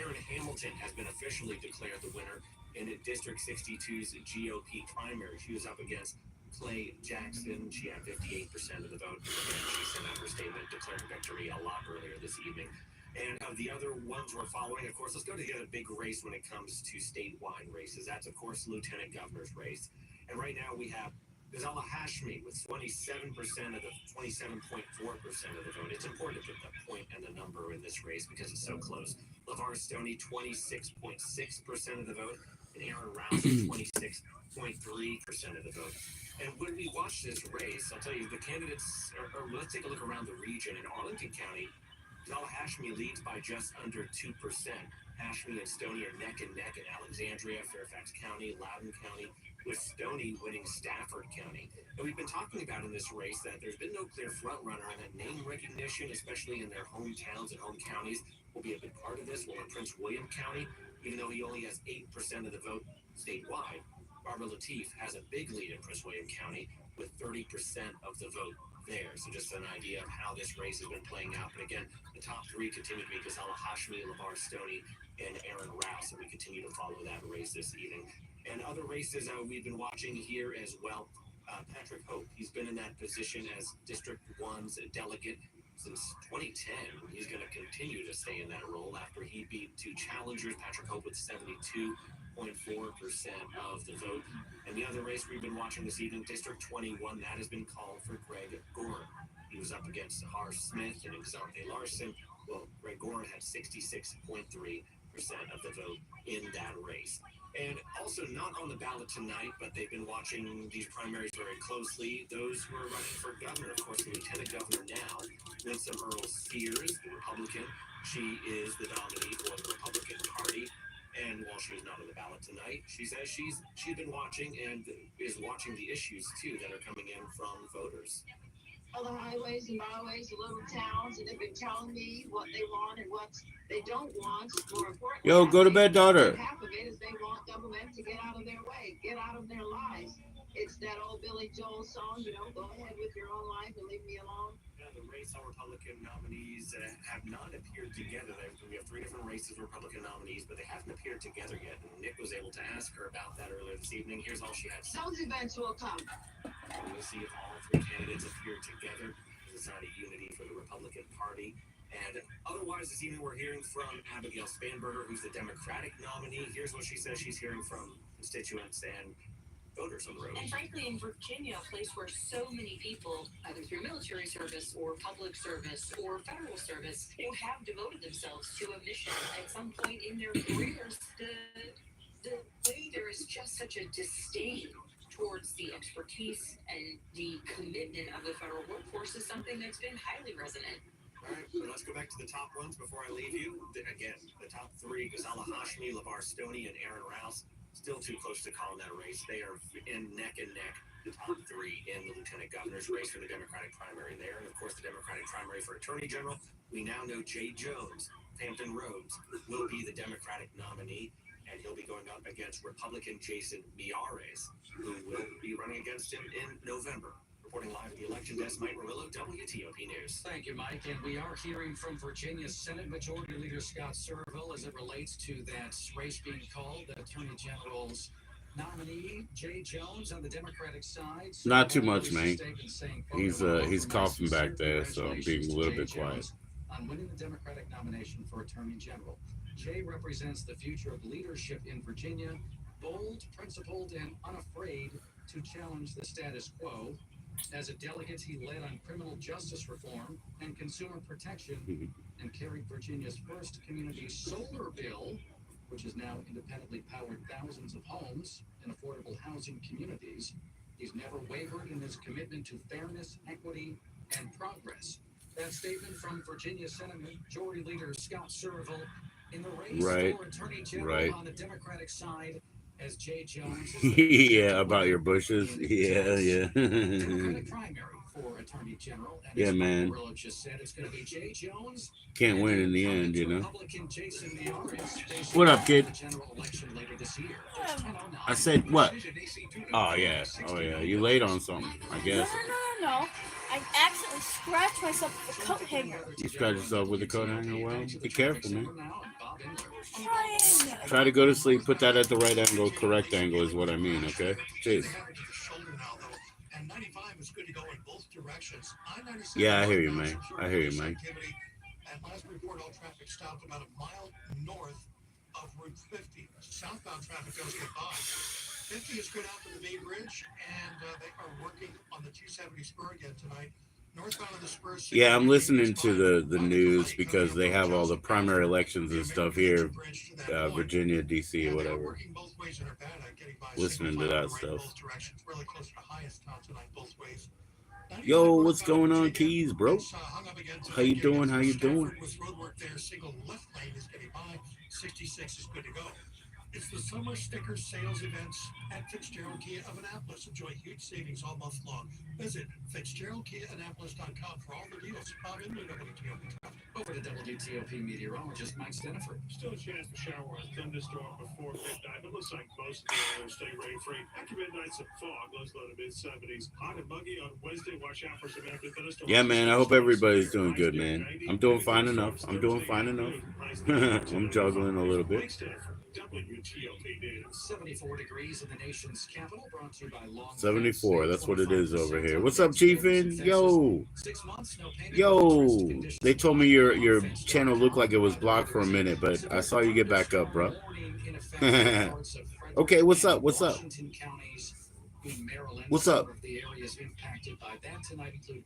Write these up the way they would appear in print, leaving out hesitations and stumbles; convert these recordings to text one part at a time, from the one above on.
Karen Hamilton has been officially declared the winner in District 62's GOP primary. She was up against Clay Jackson. She had 58% of the vote. And she sent out her statement declaring victory a lot earlier this evening. And of the other ones we're following, of course, let's go to the other big race when it comes to statewide races. That's, of course, Lieutenant Governor's race. And right now we have Ghazala Hashmi with 27% of the 27.4% of the vote. It's important to put the point and the number in this race because it's so close. LeVar Stoney, 26.6% of the vote, and Aaron Rouse, 26.3% of the vote. And when we watch this race, I'll tell you, the candidates, or let's take a look around the region. In Arlington County, Ghazala Hashmi leads by just under 2%. Hashmi and Stoney are neck and neck in Alexandria, Fairfax County, Loudoun County, with Stoney winning Stafford County. And we've been talking about in this race that there's been no clear front runner, and that name recognition, especially in their hometowns and home counties, will be a big part of this. Well, in Prince William County, even though he only has 8% of the vote statewide, Barbara Lateef has a big lead in Prince William County with 30% of the vote there. So just an idea of how this race has been playing out. But again, the top three continue to be Ghazala Hashmi, LeVar Stoney, and Aaron Rouse, and we continue to follow that race this evening. And other races we've been watching here as well. Patrick Hope, he's been in that position as District 1's delegate since 2010. He's going to continue to stay in that role after he beat two challengers. Patrick Hope with 72.4% of the vote. And the other race we've been watching this evening, District 21, that has been called for Greg Gorin. He was up against Har Smith and Xante Larson. Well, Greg Gorin had 66.3% of the vote in that race. And also not on the ballot tonight, but they've been watching these primaries very closely. Those who are running for governor, of course, the lieutenant governor now, Winsome Earl Sears, the Republican. She is the nominee for the Republican Party. And while she's not on the ballot tonight, she says she's been watching and is watching the issues, too, that are coming in from voters. All the highways and byways, the little towns, and they've been telling me what they want and what they don't want. More important, yo, go to bed, daughter. Half of it is they want government to get out of their way, get out of their lives. It's that old Billy Joel song, go ahead with your own life and leave me alone. The race, all Republican nominees have not appeared together. We have three different races of Republican nominees, but they haven't appeared together yet. And Nick was able to ask her about that earlier this evening. Here's all she had to say. Those events will come. We'll see if all three candidates appear together as a sign of unity for the Republican Party. And otherwise, this evening we're hearing from Abigail Spanberger, who's the Democratic nominee. Here's what she says she's hearing from constituents and voters on the road. And frankly, in Virginia, a place where so many people, either through military service or public service or federal service, who have devoted themselves to a mission at some point in their careers, the way there is just such a disdain towards the expertise and the commitment of the federal workforce is something that's been highly resonant. All right, so let's go back to the top ones before I leave you. Again, the top three, Ghazala Hashmi, LeVar Stoney, and Aaron Rouse. Still too close to call in that race. They are in neck and neck, the top three in the lieutenant governor's race for the Democratic primary there. And of course, the Democratic primary for Attorney General. We now know Jay Jones, Hampton Roads, will be the Democratic nominee, and he'll be going up against Republican Jason Miyares, who will be running against him in November. Reporting live at the election desk, Mike Murillo, WTOP News. Thank you, Mike. And we are hearing from Virginia Senate Majority Leader Scott Surville as it relates to that race being called, the Attorney General's nominee, Jay Jones, on the Democratic side. Not too much, man. He's coughing back there, so I'm being a little bit quiet. On winning the Democratic nomination for Attorney General, Jay represents the future of leadership in Virginia, bold, principled, and unafraid to challenge the status quo. As a delegate, he led on criminal justice reform and consumer protection and carried Virginia's first community solar bill, which has now independently powered thousands of homes and affordable housing communities. He's never wavered in his commitment to fairness, equity, and progress. That statement from Virginia Senate Majority Leader Scott Surville in the race for Attorney General on the Democratic side. As Jay Jones yeah, about your bushes. Yeah. Democratic primary for Attorney General. And yeah, man. Just said it's going to be Jay Jones. Can't win in the end, you know. Republican Jason Miyares. What up, kid? General election later this year. I said what? Oh yeah. You laid on something, I guess. No, I accidentally scratched myself with a coat hanger. You scratch yourself with a coat hanger? Well, be careful, man. Trying. Try to go to sleep. Put that at the right angle. Correct angle is what I mean, okay? Cheers. Yeah, I hear you, man. I hear you, man. At last report, all traffic stopped about a mile north of Route 50. Southbound traffic does get by. 50 is good out to the Bay Bridge, and they are working on the 270 spur again tonight. Northbound of the spur. Yeah, I'm listening to the news because they have all the primary elections and stuff here, Virginia, D.C., or whatever. Listening to that stuff. Yo, what's going on, Keys, bro? How you doing? How you doing? 66 is good to go. It's the summer sticker sales events at Fitzgerald Kia of Annapolis. Enjoy huge savings all month long. Visit FitzgeraldKiaAnnapolis.com for all the deals. Bob in WTOP. Over to WTOP meteorologist Mike Stennifer. Still a chance to shower or thunderstorm before midnight. It looks like most of the area will stay rain-free. After midnight, some fog. Lows low to mid-70s. Hot and muggy on Wednesday. Watch out for some after thunderstorms. Yeah, man. I hope everybody's doing good, man. I'm doing fine enough. I'm doing fine enough. I'm juggling a little bit. WTOP News. 74 degrees in the nation's capital, brought to you by Long 74, that's what it is over here. What's up, Chiefin? Yo. Yo. They told me your channel looked like it was blocked for a minute, but I saw you get back up, bro. Okay, what's up? What's up? What's up? The areas impacted by that tonight include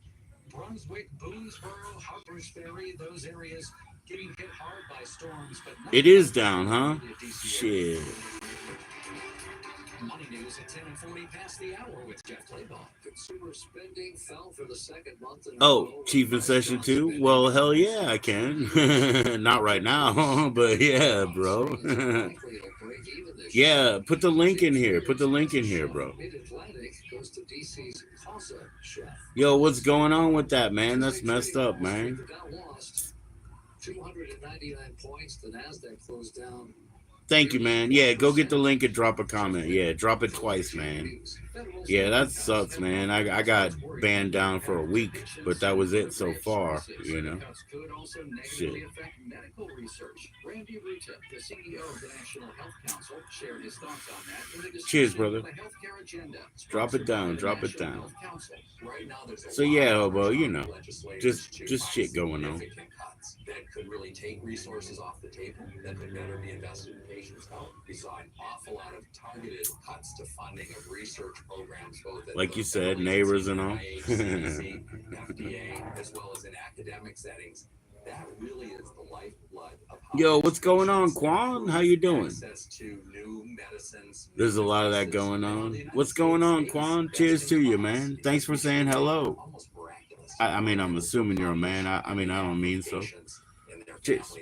Brunswick, Boonesboro, Harpers Ferry, those areas getting hit hard by storms, but it is down, huh? Shit. Money news at 10:40 past the hour with Jeff Claybaugh. Consumer spending fell for the second month in a row. Oh, Chief in session 2? Well, hell yeah, I can. Not right now, but yeah, bro. Yeah, put the link in here. Put the link in here, bro. Yo, what's going on with that, man? That's messed up, man. 299 points. The Nasdaq closed down. Thank you, man. Yeah, go get the link and drop a comment. Yeah, drop it twice, man. Yeah, that sucks, man. I got banned down for a week, but that was it so far, you know. Shit. Cheers, brother. Drop it down, drop it down. So yeah, hobo, you know, just shit going on. That could really take resources off the table that could better be invested in patients' health. We saw an awful lot of targeted cuts to funding of research programs, both at like you said, neighbors and all. CDC, FDA, as well as in academic settings. That really is the lifeblood of Yo, what's going on, Quan? How you doing? Access to new medicines. There's a lot of that going on. What's going on, Quan? Cheers to you, man. Thanks for saying hello. I mean, I'm assuming you're a man. I mean, I don't mean so. Cheers.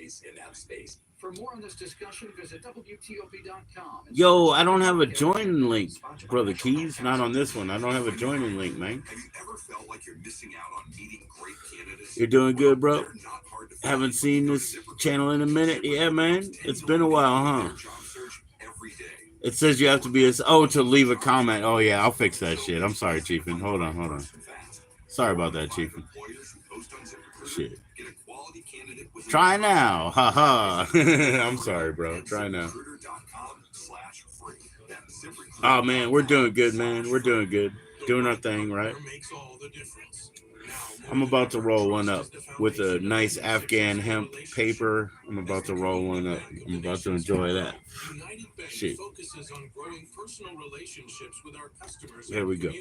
For more on this discussion, visit WTOP.com. Yo, I don't have a join link, Brother Keys. Not on this one. I don't have a joining link, man. Have you ever felt like you're missing out on meeting great candidates? You're doing good, bro. Haven't seen this channel in a minute. Yeah, man. It's been a while, huh? It says you have to be to leave a comment. Oh, yeah, I'll fix that shit. I'm sorry, Chiefin. Hold on. Sorry about that, Chiefin. Shit. Try now. Haha. I'm sorry, bro. Try now. Oh, man. We're doing good, man. We're doing good. Doing our thing, right? I'm about to roll one up with a nice Afghan hemp paper. I'm about to roll one up. I'm about to enjoy that. Shit. There we go.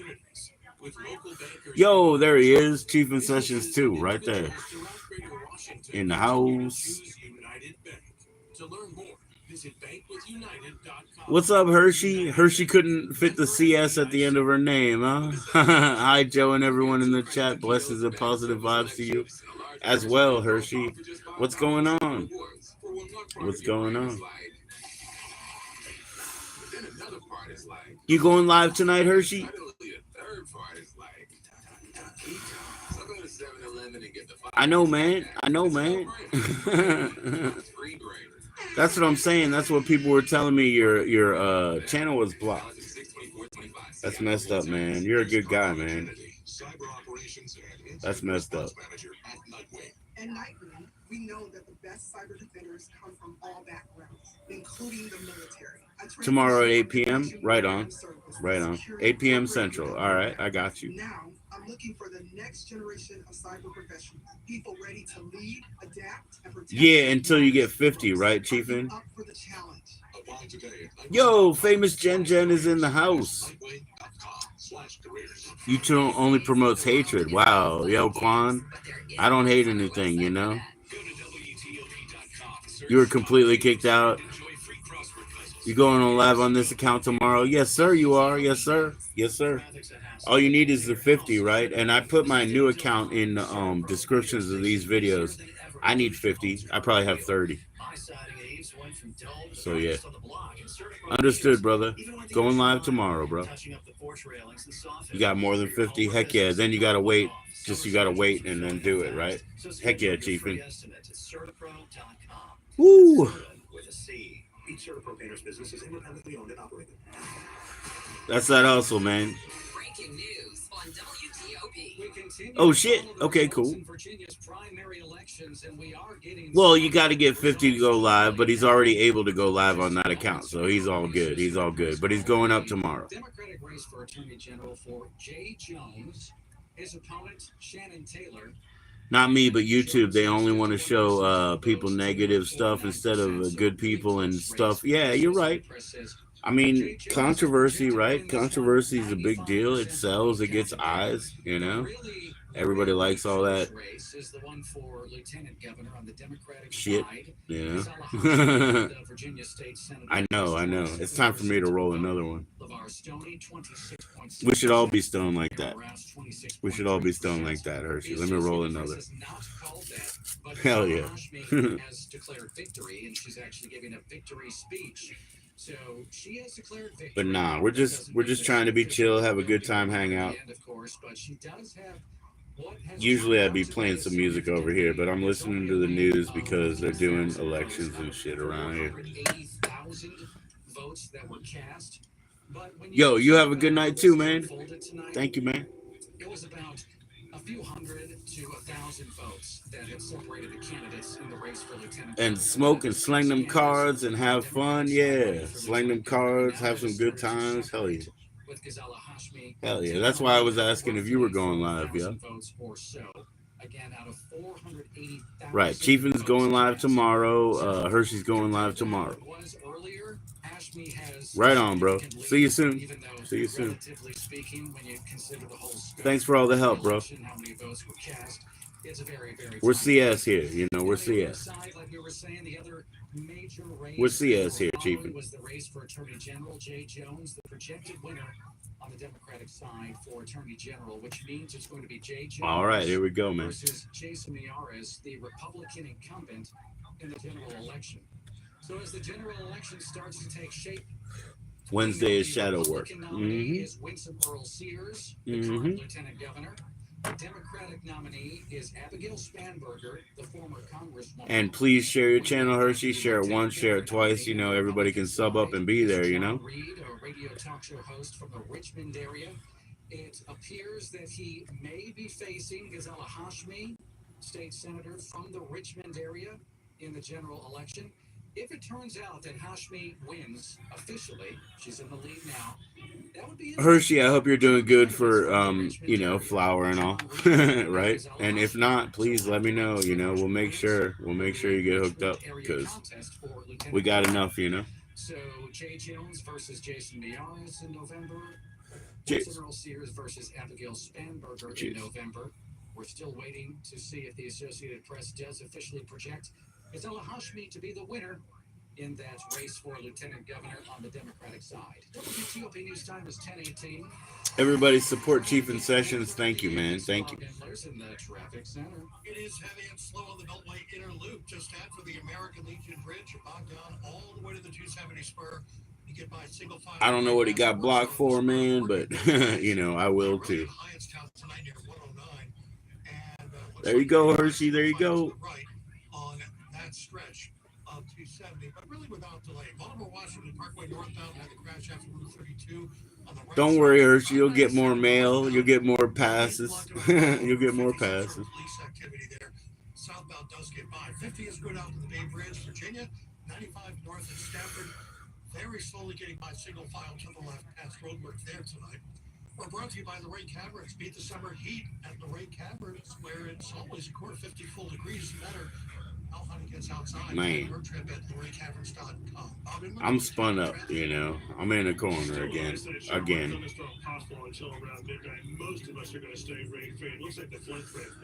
Yo, there he is. Chief in Sessions 2, right there. In the house. What's up, Hershey? Hershey couldn't fit the CS at the end of her name, huh? Hi, Joe, and everyone in the chat. Blessings and positive vibes to you as well, Hershey. What's going on? What's going on? You going live tonight, Hershey? I know, man. That's what I'm saying. That's what people were telling me. Your channel was blocked. That's messed up, man. You're a good guy, man. cyber operations and That's incident messed up. response manager at Nightwing. At Nightwing, we know that the best cyber defenders come from all backgrounds, including the military. Tomorrow at 8 p.m. Right on. Right on. 8 p.m. Central. All right, I got you. Now, I'm looking for the next generation of cyber professionals. People ready to lead, adapt, and protect. Yeah, until you get 50, right, Chiefin? Up for the challenge. Apply today at Yo, famous Jen is in the house. Nightwing.com/careers. YouTube only promotes hatred. Wow. Yo, Quan, I don't hate anything, you know? Go to WTOP.com. You were completely kicked out. Enjoy free crossword puzzles. You going on live on this account tomorrow? Yes, sir, you are. Yes, sir. Yes, sir. All you need is the 50, right? And I put my new account in the descriptions of these videos. I need 50. I probably have 30. So, yeah. Understood, brother. Going live tomorrow, bro. You got more than 50? Heck yeah. Then you got to wait. Just you got to wait and then do it, right? Heck yeah, Chiefin. Woo! Each Certapro Painters business is independently owned and operated. That's that hustle, man. Breaking news on WTOP. We continue Oh, to shit. follow the Okay, results cool. in Virginia's primary elections, and we are getting Well, some you got to get 50 to go live, but he's results. already able to go live on that account, so he's all good. He's all good. But he's going up tomorrow. Democratic race for Attorney General for Jay Jones. His opponent, Shannon Taylor. Not me, but YouTube. They only want to show people negative stuff instead of good people and stuff. Yeah, you're right. I mean, controversy, right? Controversy is a big deal. It sells. It gets eyes, you know? Everybody likes all that shit, you know? I know. It's time for me to roll another one. We should all be stoned like that. We should all be stoned like that, Hershey. Let me roll another. Hell yeah. has declared victory, and she's actually giving a victory speech. So she has declared victory. But nah, we're just trying to be chill, have a good time, hang out. But she does have Usually I'd be playing some music over here, but I'm listening to the news because they're doing elections and shit around here. Votes that were cast. Yo, you have a good night too, man. Thank you, man. It was about a few hundred to 1,000 votes that had separated the candidates in the race for lieutenant. And smoke and slang them cards and have fun, yeah. Slang them cards, have some good times, hell yeah. Hell yeah. That's why I was asking if you were going live, yeah. Right. Chiefin's going live tomorrow. Hershey's going live tomorrow. Right on, bro. See you soon. See you soon. Thanks for all the help, bro. We're CS here, you know, we're CS. We're CS here, Chiefin. Was the race for Attorney General Jay Jones, the projected winner on the Democratic side for Attorney General, which means it's going to be Jay Jones. All right, here we go, man. Versus Jason Miyares, the Republican incumbent in the general election. So as the general election starts to take shape, Wednesday is shadow work. Is Winsome Earl Sears, the current lieutenant governor. The Democratic nominee is Abigail Spanberger, the former congresswoman. And please share your channel, Hershey. Share it once, share it twice. You know, everybody can sub up and be there, you know. Reed, a radio talk show host from the Richmond area. It appears that he may be facing Ghazala Hashmi, state senator from the Richmond area, in the general election. If it turns out that Hashmi wins officially, she's in the lead now. That would be Hershey, I hope you're doing good for you know, flour and all, right? And if not, please let me know. You know, we'll make sure you get hooked up because we got enough, you know. So Jay Jones versus Jason Miyares in November. Cheers. Earl Sears versus Abigail Spanberger in November. We're still waiting to see if the Associated Press does officially project Ghazala Hashmi to be the winner in that race for lieutenant governor on the Democratic side. WTOP News Time is 10:18. Everybody support Chiefin Sessions. Thank you, man. Thank you. In the traffic center. It is heavy and slow on the Beltway Inner Loop, just after the American Legion Bridge, bogged down all the way to the 270 spur. You get by single file. I don't know what he got blocked for, man, but you know, I will too. There you go, Hershey. There you go. On that stretch of 270, but really without delay. Baltimore Washington Parkway northbound had the crash after Route 32 on the right Don't side. worry, Hershey. You'll get more mail. You'll get more passes. You'll get more passes. Police activity there. Southbound does get by. 50 is good out to the Bay Bridge, Virginia. 95 north at Stafford. Very slowly getting by single file to the left past roadwork there tonight. We're brought to you by the Ray Caverns. Beat the summer heat at the Ray Caverns, where it's always a core 50 full degrees better. How hot it gets outside. Man. Your trip at theraycaverns.com. I'm spun up, you know. I'm in a corner again.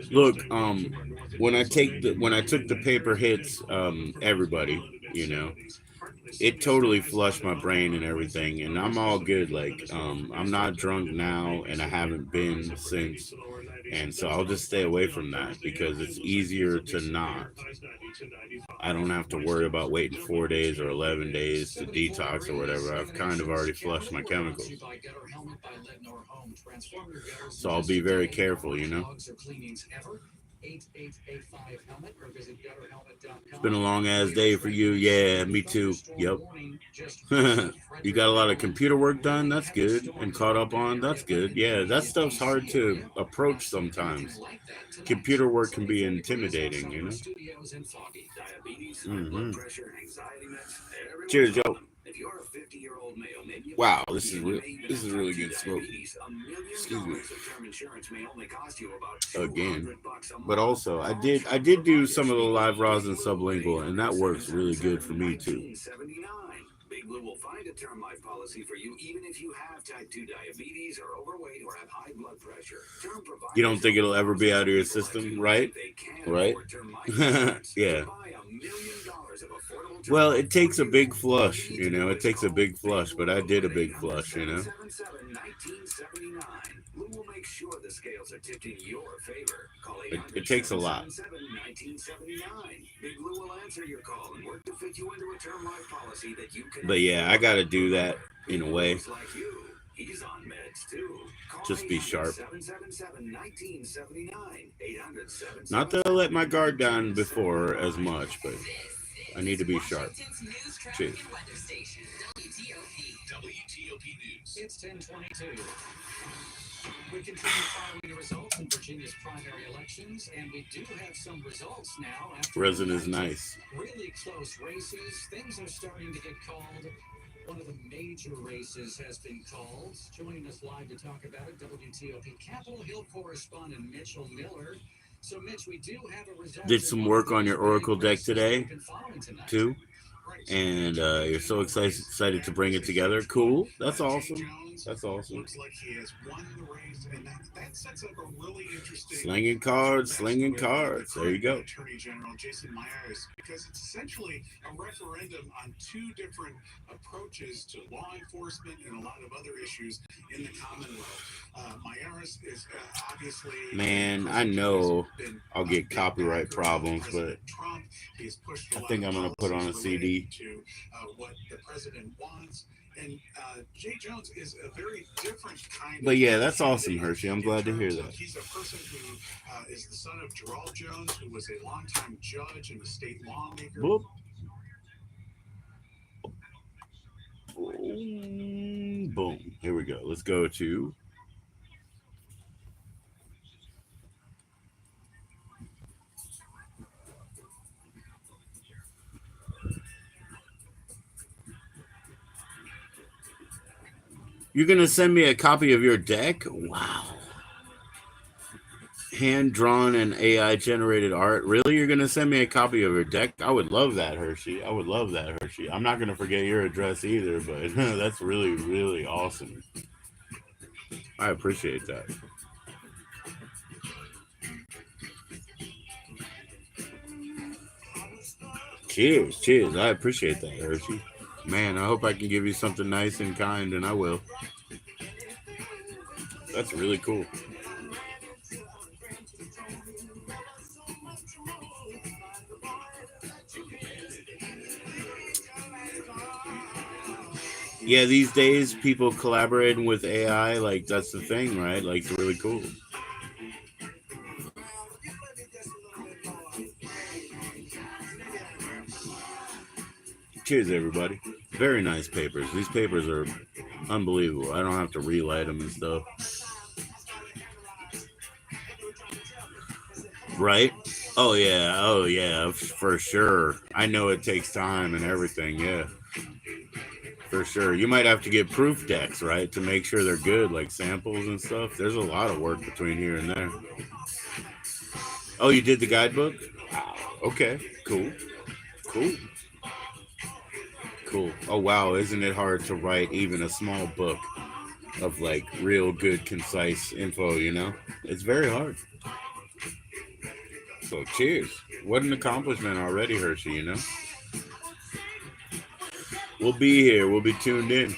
Look, when I took the paper hits, everybody, you know, it totally flushed my brain and everything, and I'm all good. Like, I'm not drunk now, and I haven't been since, and so I'll just stay away from that because it's easier to not. I don't have to worry about waiting 4 days or 11 days to detox or whatever. I've kind of already flushed my chemicals. So I'll be very careful, you know. It's been a long ass day for you. Yeah, me too. Yep. You got a lot of computer work done? That's good. And caught up on? That's good. Yeah, that stuff's hard to approach sometimes. Computer work can be intimidating, you know? Mm-hmm. Cheers, Joe. Wow, this is really good smoke. Excuse me. Again, but also I did do some of the live rosin sublingual, and that works really good for me too. Big Blue will find a term life policy for you even if you have type 2 diabetes or overweight or have high blood pressure. You don't think it'll ever be out of your system, right? Right? Yeah. Well, it takes a big flush, you know. It takes a big flush, but I did a big flush, you know. Blue will make sure the scales are tipped in your favor. Call It takes a lot. 1979. Big Blue will answer your call and work to fit you into a term life policy that you can. But yeah, I got to do that in a way. Like you. He's on meds too. Just be sharp. 777-1979. 800. Not that I let my guard down before as much, but I need to be sharp. Cheers. WTOP News. It's 10:22. We continue following the results in Virginia's primary elections, and we do have some results now. Resin is nice. Really close races. Things are starting to get called. One of the major races has been called. Joining us live to talk about it, WTOP Capitol Hill correspondent Mitchell Miller. So, Mitch, we do have a result. Did some work on your Oracle deck today, too, and you're so excited to bring it together. Cool. That's awesome. That's awesome. Looks like he has won the race, and that sets up a really interesting slinging cards. There you go. Attorney General Jason Myers, because it's essentially a referendum on two different approaches to law enforcement and a lot of other issues in the Commonwealth. Myers is obviously. Man, I know I'll get copyright problems, but I think I'm gonna put on a CD. To what the president wants. And Jay Jones is a very different kind. But yeah, that's awesome, Hershey. I'm glad to hear that. He's a person who is the son of Gerald Jones, who was a longtime judge and a state lawmaker. Boop. Boom. Here we go. Let's go to. You're going to send me a copy of your deck? Wow. Hand-drawn and AI-generated art? Really? You're going to send me a copy of your deck? I would love that, Hershey. I would love that, Hershey. I'm not going to forget your address either, but that's really, really awesome. I appreciate that. Cheers, cheers. I appreciate that, Hershey. Man, I hope I can give you something nice and kind, and I will. That's really cool. Yeah, these days, people collaborating with AI, like, that's the thing, right? Like, it's really cool. Cheers, everybody. Very nice papers. These papers are Unbelievable. I don't have to relight them and stuff. Right? Oh yeah, for sure. I know it takes time and everything, yeah. For sure. You might have to get proof decks, right? To make sure they're good, like samples and stuff. There's a lot of work between here and there. Oh, you did the guidebook? Wow. Okay. Cool. Cool. Cool. Oh wow, isn't it hard to write even a small book of like real good, concise info, you know? It's very hard. So cheers. What an accomplishment already, Hershey, you know? We'll be here. We'll be tuned in.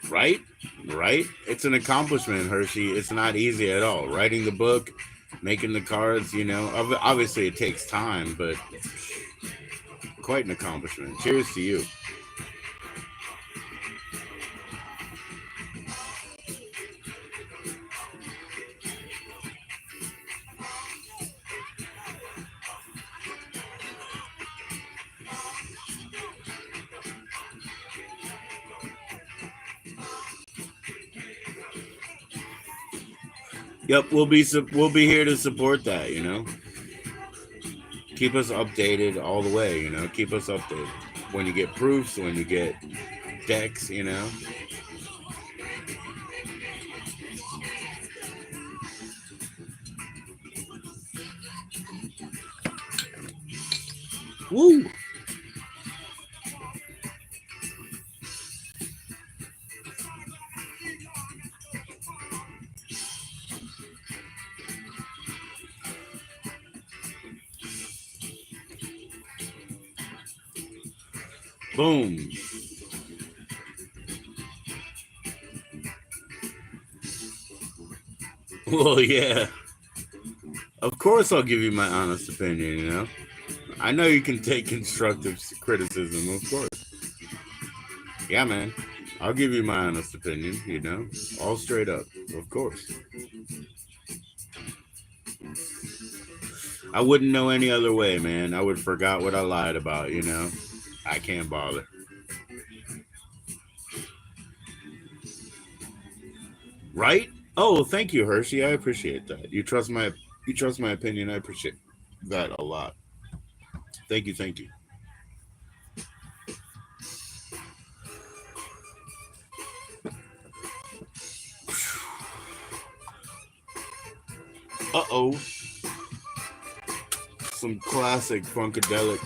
Right? Right? It's an accomplishment, Hershey. It's not easy at all. Writing the book, making the cards, you know, obviously it takes time, but quite an accomplishment. Cheers to you. Yep, we'll be here to support that, you know. Keep us updated all the way, you know. Keep us updated. When you get proofs, when you get decks, you know. Woo! Boom. Well, yeah. Of course I'll give you my honest opinion, you know. I know you can take constructive criticism, of course. Yeah, man. I'll give you my honest opinion, you know. All straight up, of course. I wouldn't know any other way, man. I would have forgot what I lied about, you know. I can't bother. Right? Oh, thank you, Hershey. I appreciate that. You trust my opinion. I appreciate that a lot. Thank you, thank you. Uh-oh. Some classic Funkadelic.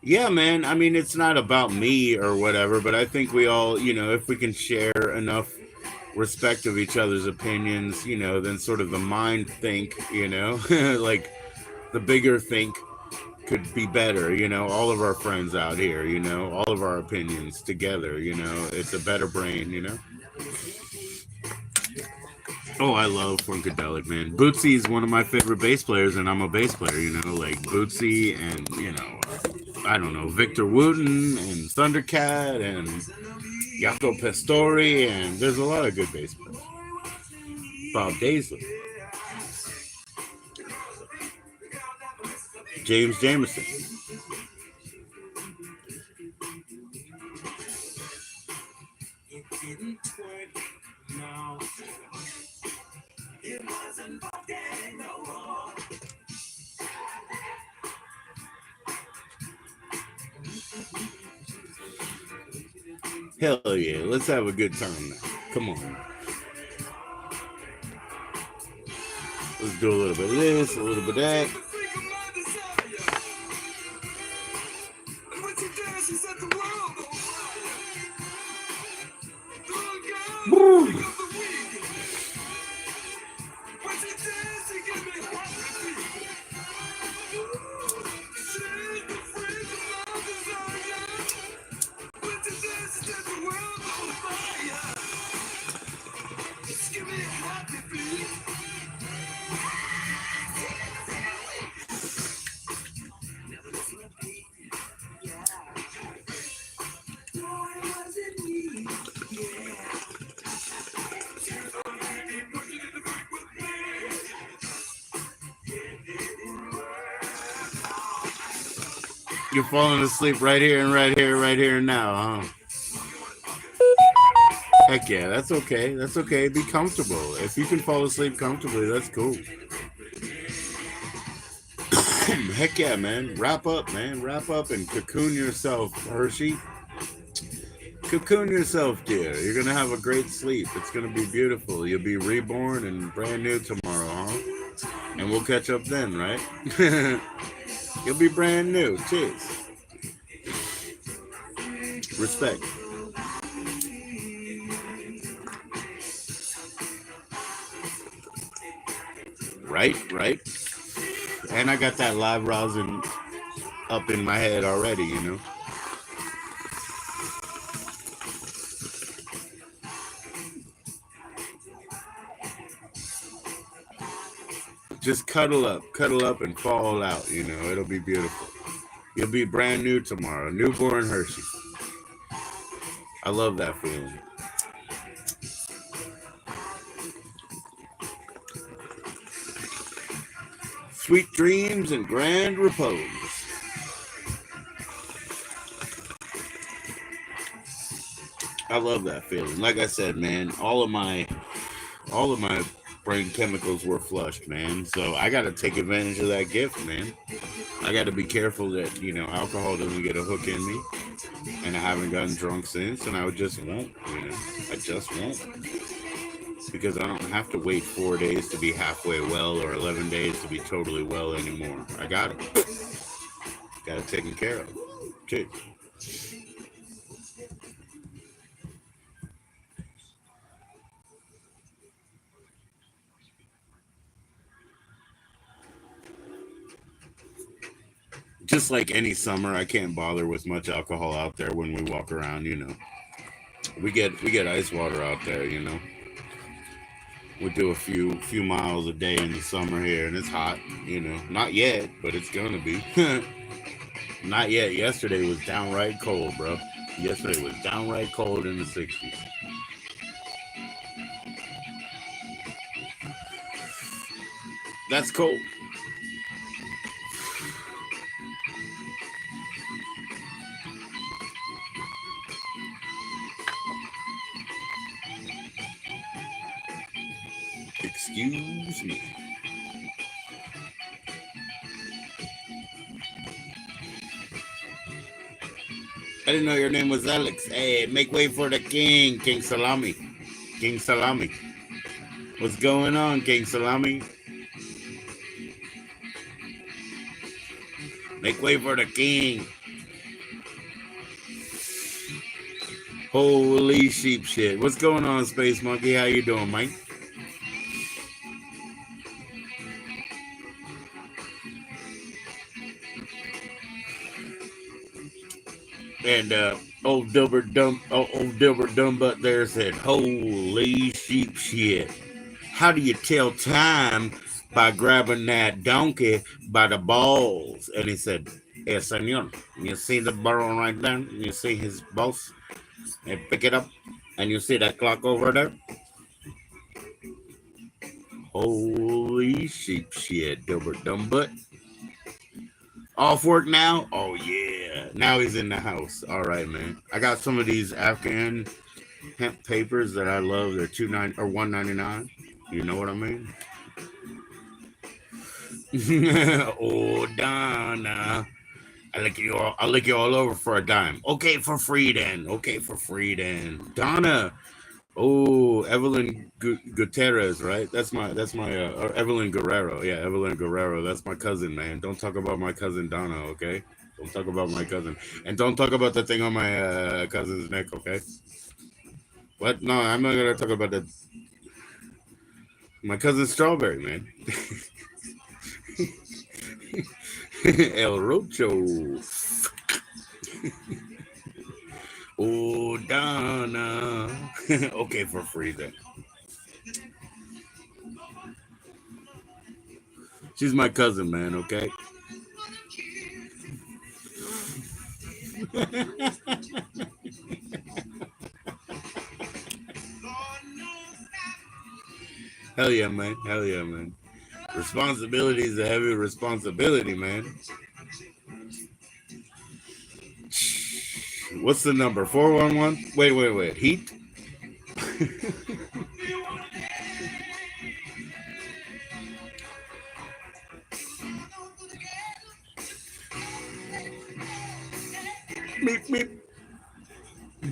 Yeah, man. I mean, it's not about me or whatever, but I think we all, you know, if we can share enough respect of each other's opinions, you know, then sort of the mind think, you know, like the bigger think could be better, you know, all of our friends out here, you know, all of our opinions together, you know, it's a better brain, you know. Oh, I love Funkadelic, man. Bootsy is one of my favorite bass players, and I'm a bass player, you know, like Bootsy and, you know, I don't know, Victor Wooten and Thundercat and Jaco Pastori, and there's a lot of good bass players. Bob Daisley. James Jamerson. Hell yeah, let's have a good time now. Come on. Let's do a little bit of this, a little bit of that. Woo. You're falling asleep right here and right here, right here and now, huh? Heck yeah, that's okay. That's okay. Be comfortable. If you can fall asleep comfortably, that's cool. Heck yeah, man. Wrap up, man. Wrap up and cocoon yourself, Hershey. Cocoon yourself, dear. You're going to have a great sleep. It's going to be beautiful. You'll be reborn and brand new tomorrow, huh? And we'll catch up then, right? You'll be brand new. Cheers. Respect. Right. And I got that live rosin up in my head already, you know. Just cuddle up and fall out, you know. It'll be beautiful. You'll be brand new tomorrow. Newborn Hershey. I love that feeling. Sweet dreams and grand repose. I love that feeling. Like I said, man, all of my brain chemicals were flushed, man. So I got to take advantage of that gift, man. I got to be careful that, you know, alcohol doesn't get a hook in me. And I haven't gotten drunk since, and I just won't, you know. I just won't. Because I don't have to wait 4 days to be halfway well or 11 days to be totally well anymore. I got it. Got it taken care of. Cheers. Just like any summer, I can't bother with much alcohol out there when we walk around, you know. We get ice water out there, you know. We do a few miles a day in the summer here, and it's hot, you know. Not yet, but it's gonna be. Not yet. Yesterday was downright cold, bro. Yesterday was downright cold in the 60s. That's cold. Excuse me. I didn't know your name was Alex. Hey, make way for the king, King Salami. King Salami. What's going on, King Salami? Make way for the king. Holy sheep shit. What's going on, Space Monkey? How you doing, Mike? And old Dilbert Dumbutt there said, holy sheep shit. How do you tell time by grabbing that donkey by the balls? And he said, hey, senor, you see the burro right there? You see his balls? And pick it up, and you see that clock over there? Holy sheep shit, Dilbert Dumbutt. Off work now? Oh, yeah. Now he's in the house. All right, man. I got some of these Afghan hemp papers that I love. They're $2.99 or $1.99. You know what I mean? Oh, Donna. I'll lick you all over for a dime. Okay, for free then. Donna, Oh, Evelyn Gutierrez, right? That's my or Evelyn Guerrero. Yeah, Evelyn Guerrero. That's my cousin, man. Don't talk about my cousin Donna, okay? Don't talk about my cousin, and don't talk about the thing on my cousin's neck, okay? What? No, I'm not gonna talk about that. My cousin Strawberry, man. El Rocho. Oh, Donna. Okay, for free then. She's my cousin, man. Okay. Hell yeah, man. Hell yeah, man. Responsibility is a heavy responsibility, man. What's the number? 411? Wait. Heat? Beep, beep.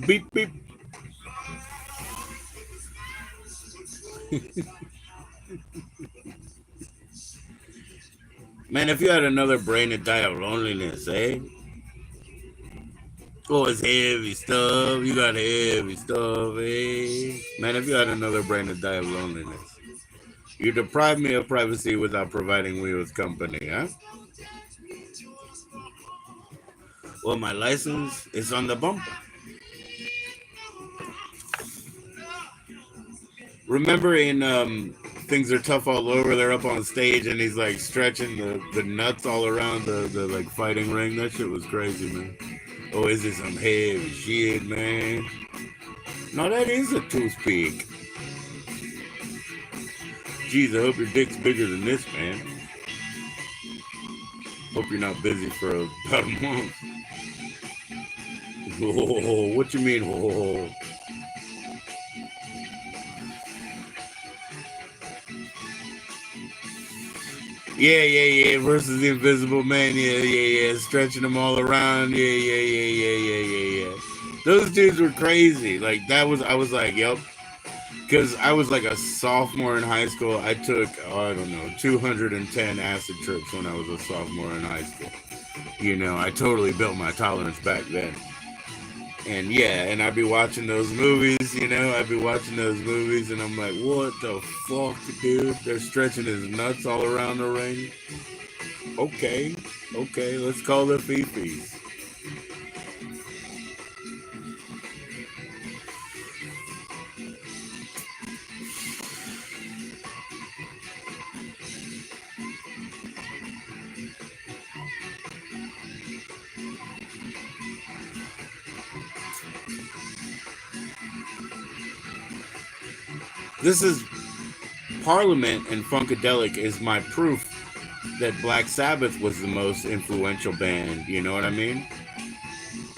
Beep, beep. Man, if you had another brain to die of loneliness, eh? Oh, it's heavy stuff. You got heavy stuff, eh? Man, if you had another brain to die of loneliness, you deprive me of privacy without providing me with company, huh? Well, my license is on the bumper. Remember in Things Are Tough All Over, they're up on stage and he's like stretching the nuts all around the like fighting ring. That shit was crazy, man. Oh, is this some heavy shit, man? No, that is a toothpick. Jeez, I hope your dick's bigger than this, man. Hope you're not busy for about a month. Oh, what you mean? Oh. Yeah. Versus the Invisible Man. Yeah. Stretching them all around. Yeah. Those dudes were crazy. Like I was like, yep. Because I was like a sophomore in high school. I took, I don't know, 210 acid trips when I was a sophomore in high school. You know, I totally built my tolerance back then. And yeah, and I'd be watching those movies, and I'm like, what the fuck, dude? They're stretching his nuts all around the ring. Okay, let's call it Fifi's. This is Parliament and Funkadelic is my proof that Black Sabbath was the most influential band. You know what I mean?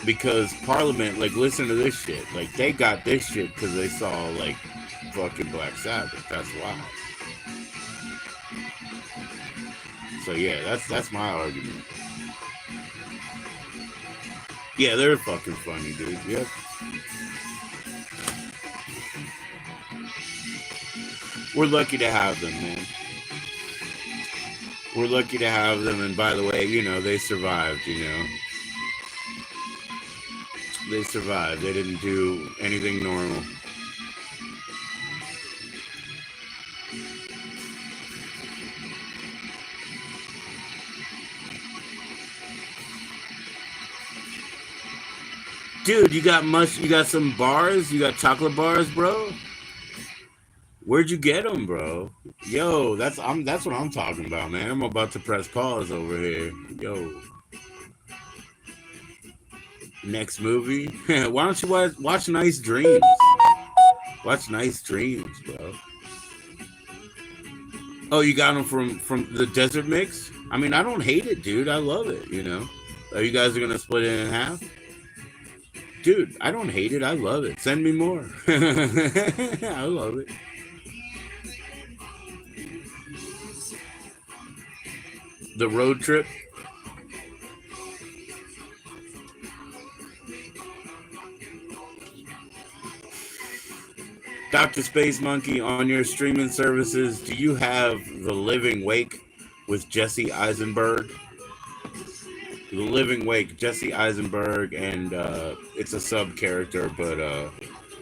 Because Parliament, like, listen to this shit. Like, they got this shit because they saw, like, fucking Black Sabbath. That's why. So yeah, that's my argument. Yeah, they're fucking funny, dude. Yep. We're lucky to have them, man. We're lucky to have them, and by the way, you know, they survived, you know. They survived. They didn't do anything normal. Dude, you got some bars? You got chocolate bars, bro? Where'd you get them, bro? Yo, that's what I'm talking about, man. I'm about to press pause over here. Yo. Next movie? Why don't you watch Nice Dreams? Watch Nice Dreams, bro. Oh, you got them from the Desert Mix? I mean, I don't hate it, dude. I love it, you know. Are you guys gonna split it in half? Dude, I don't hate it. I love it. Send me more. I love it. The road trip. Dr. Space Monkey, on your streaming services, do you have The Living Wake with Jesse Eisenberg? The Living Wake, Jesse Eisenberg, and it's a sub character, but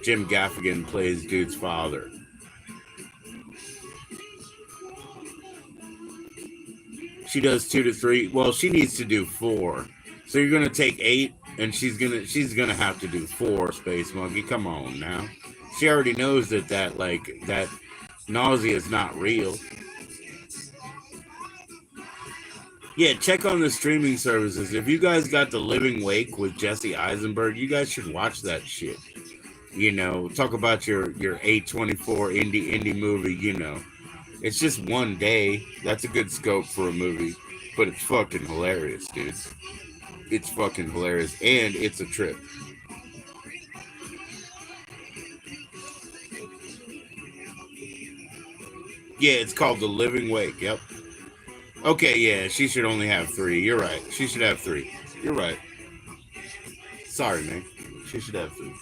Jim Gaffigan plays dude's father. She does 2 to 3. Well, she needs to do 4. So you're gonna take 8, and she's gonna have to do 4. Space Monkey, come on now. She already knows that nausea is not real. Yeah, check on the streaming services. If you guys got The Living Wake with Jesse Eisenberg, you guys should watch that shit. You know, talk about your A24 indie movie. You know, it's just one day. That's a good scope for a movie, but it's fucking hilarious, dude. It's fucking hilarious, and it's a trip. Yeah, it's called The Living Wake. Yep. Okay, yeah, she should only have 3. You're right. She should have 3. You're right. Sorry, man. She should have 3.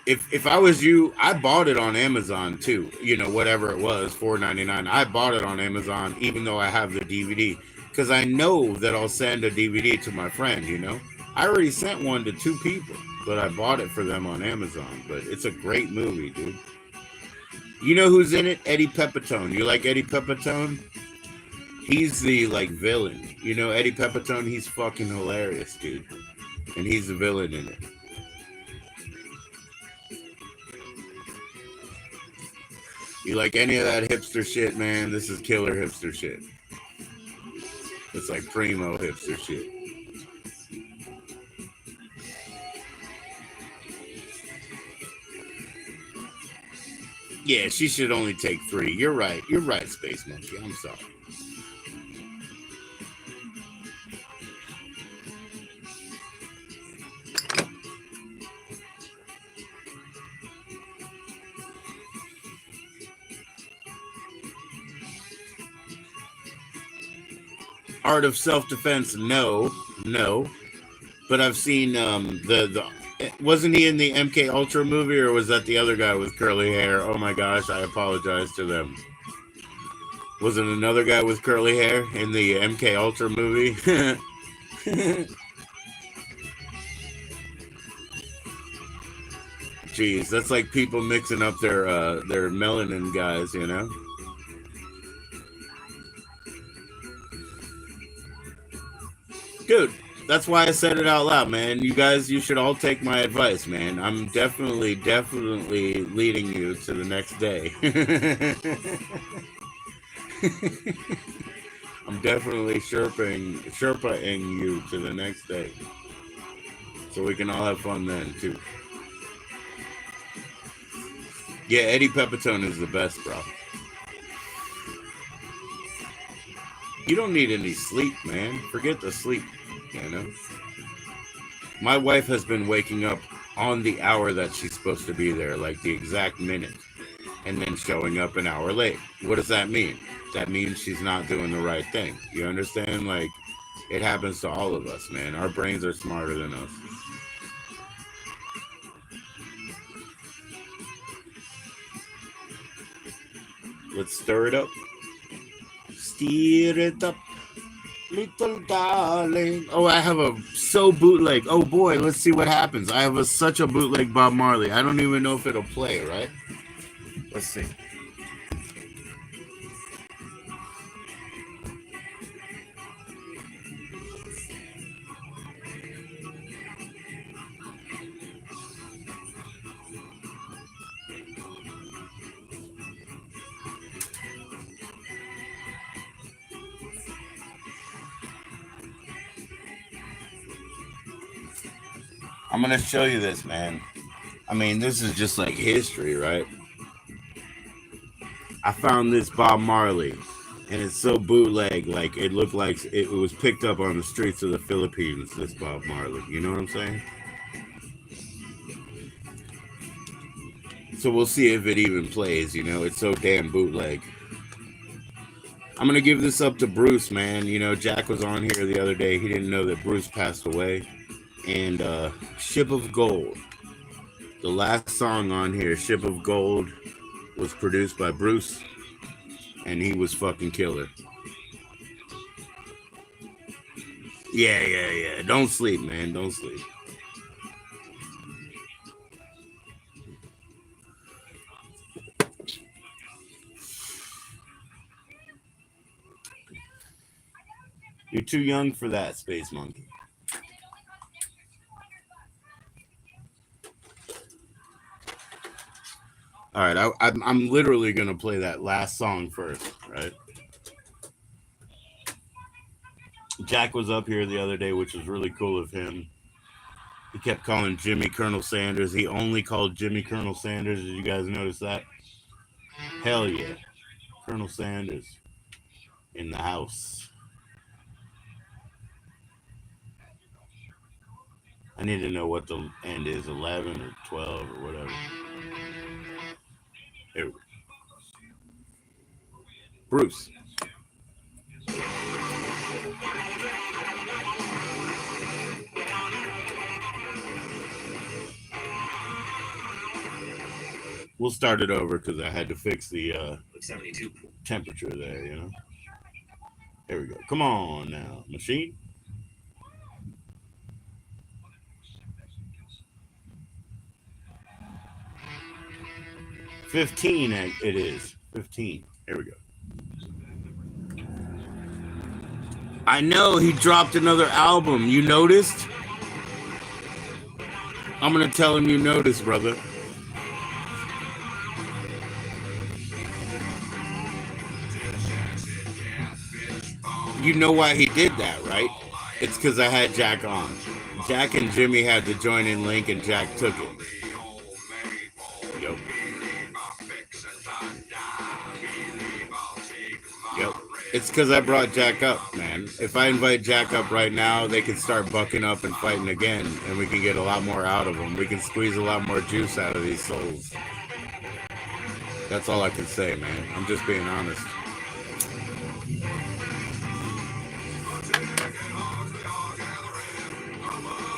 If I was you, I bought it on Amazon too. You know, whatever it was, $4.99. I bought it on Amazon, even though I have the DVD, because I know that I'll send a DVD to my friend. You know, I already sent one to 2 people, but I bought it for them on Amazon. But it's a great movie, dude. You know who's in it? Eddie Pepitone. You like Eddie Pepitone? He's the villain. You know Eddie Pepitone? He's fucking hilarious, dude. And he's the villain in it. You like any of that hipster shit, man? This is killer hipster shit. It's like primo hipster shit. Yeah, she should only take 3. You're right. You're right, Space Monkey. I'm sorry. Art of Self-Defense, no. But I've seen wasn't he in the MK Ultra movie, or was that the other guy with curly hair? Oh my gosh, I apologize to them. Was it another guy with curly hair in the MK Ultra movie? Jeez, that's like people mixing up their melanin guys, you know? Dude, that's why I said it out loud, man. You guys, you should all take my advice, man. I'm definitely leading you to the next day. I'm definitely Sherpa-ing you to the next day. So we can all have fun then, too. Yeah, Eddie Pepitone is the best, bro. You don't need any sleep, man. Forget the sleep, you know? My wife has been waking up on the hour that she's supposed to be there, like the exact minute, and then showing up an hour late. What does that mean? That means she's not doing the right thing. You understand? Like, it happens to all of us, man. Our brains are smarter than us. Let's stir it up. Stir it up, little darling. Oh, I have a bootleg. Oh boy, let's see what happens. I have such a bootleg Bob Marley. I don't even know if it'll play, right? Let's see. I'm going to show you this, man. I mean, this is just like history, right? I found this Bob Marley, and it's so bootleg, like it looked like it was picked up on the streets of the Philippines, this Bob Marley. You know what I'm saying? So we'll see if it even plays, you know? It's so damn bootleg. I'm going to give this up to Bruce, man. You know, Jack was on here the other day. He didn't know that Bruce passed away. And Ship of Gold. The last song on here, Ship of Gold, was produced by Bruce, and he was fucking killer. Yeah. Don't sleep, man. Don't sleep. You're too young for that, Space Monkey. All right, I'm literally gonna play that last song first, right? Jack was up here the other day, which was really cool of him. He kept calling Jimmy Colonel Sanders. He only called Jimmy Colonel Sanders. Did you guys notice that? Hell yeah, Colonel Sanders in the house. I need to know what the end is, 11 or 12 or whatever. Here we go. Bruce. We'll start it over because I had to fix the 72 temperature there, you know. Here we go. Come on now, machine. $15 it is. 15. Here we go. I know he dropped another album. You noticed? I'm gonna tell him you noticed, brother. You know why he did that, right? It's because I had Jack on. Jack and Jimmy had the join in link, and Jack took it. Yep. Yep. It's because I brought Jack up, man. If I invite Jack up right now, they can start bucking up and fighting again, and we can get a lot more out of them. We can squeeze a lot more juice out of these souls. That's all I can say, man. I'm just being honest.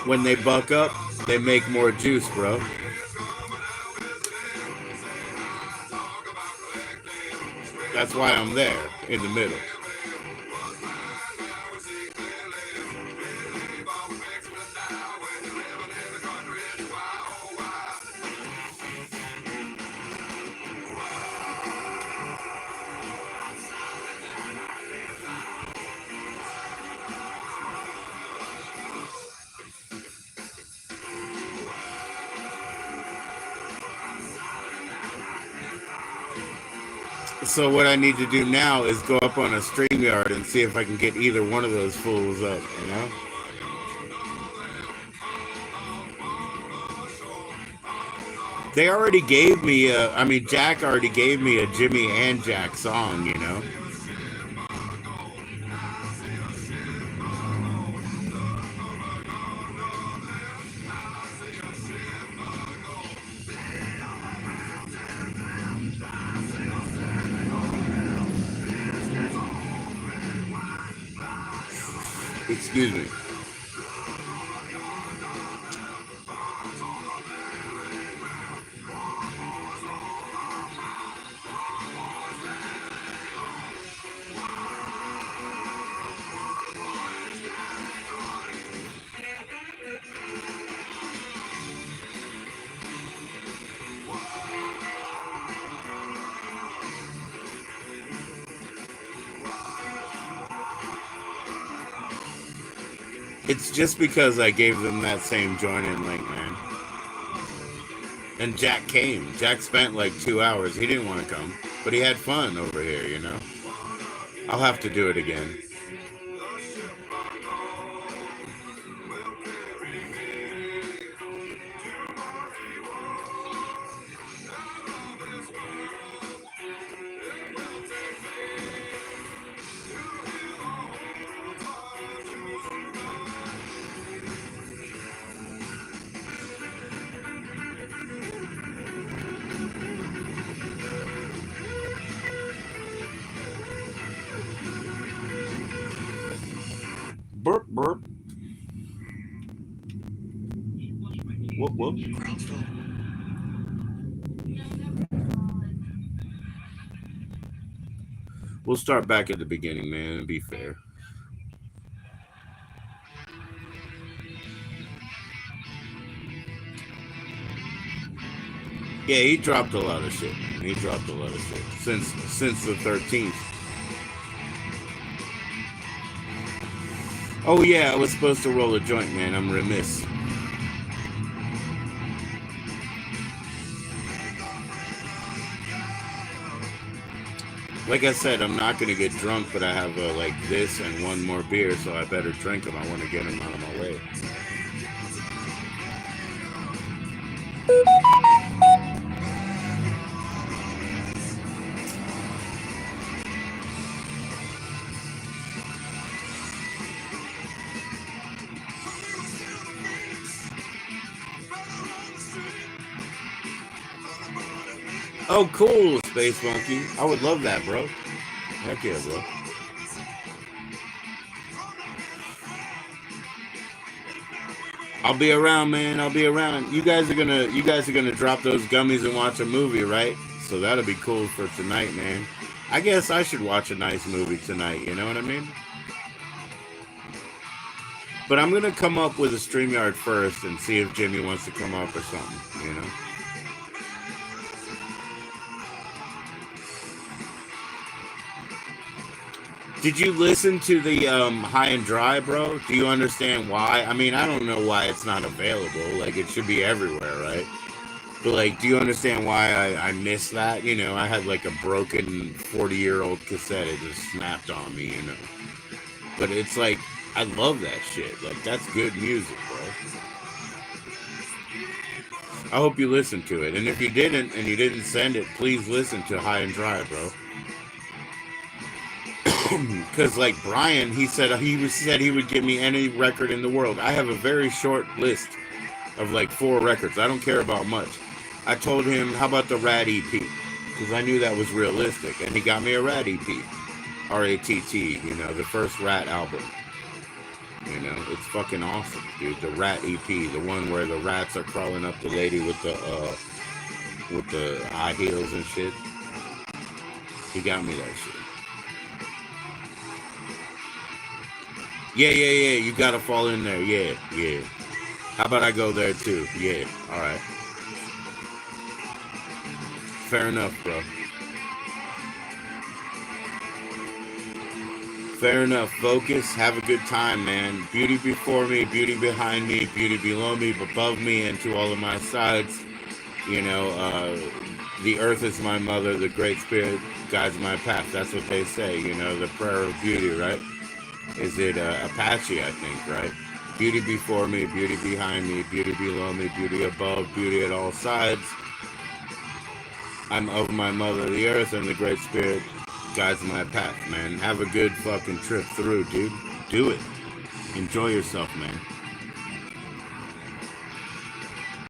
When they buck up, they make more juice, bro. That's why I'm there in the middle. So what I need to do now is go up on a StreamYard and see if I can get either one of those fools up, you know? They already gave me Jack already gave me a Jimmy and Jack song, you know? Excuse me. It's just because I gave them that same join-in link, man. And Jack came. Jack spent like 2 hours. He didn't want to come, but he had fun over here, you know? I'll have to do it again. Burp, burp. Whoop, whoop. Brownsville. We'll start back at the beginning, man, and be fair. Yeah, he dropped a lot of shit. He dropped a lot of shit since the 13th. Oh yeah, I was supposed to roll a joint, man. I'm remiss. Like I said, I'm not gonna get drunk, but I have like this and one more beer, so I better drink them. I want to get them out of my way. Oh, cool, Space Monkey. I would love that, bro. Heck yeah, bro. I'll be around, man. I'll be around. You guys are gonna drop those gummies and watch a movie, right? So that'll be cool for tonight, man. I guess I should watch a nice movie tonight. You know what I mean? But I'm gonna come up with a StreamYard first and see if Jimmy wants to come up or something. You know. Did you listen to the High and Dry, bro? Do you understand why? I mean, I don't know why it's not available. Like, it should be everywhere, right? But, like, do you understand why I missed that? You know, I had, like, a broken 40-year-old cassette. It just snapped on me, you know. But it's like, I love that shit. Like, that's good music, bro. I hope you listened to it. And if you didn't, and you didn't send it, please listen to High and Dry, bro. Because like Brian, he said he would give me any record in the world. I have a very short list of like 4 records. I don't care about much. I told him, how about the Rat EP? Because I knew that was realistic, and he got me a Rat EP, R-A-T-T. You know, the first Rat album. You know, it's fucking awesome, dude. The Rat EP, the one where the rats are crawling up the lady with the high heels and shit. He got me that shit. Yeah. You gotta fall in there. Yeah. How about I go there too? Yeah. All right. Fair enough, bro. Fair enough. Focus. Have a good time, man. Beauty before me, beauty behind me, beauty below me, above me, and to all of my sides. You know, the earth is my mother. The Great Spirit guides my path. That's what they say. You know, the prayer of beauty, right? Is it Apache, I think, right? Beauty before me, beauty behind me, beauty below me, beauty above, beauty at all sides. I'm of my mother, the earth, and the Great Spirit guides my path, man. Have a good fucking trip through, dude. Do it. Enjoy yourself, man.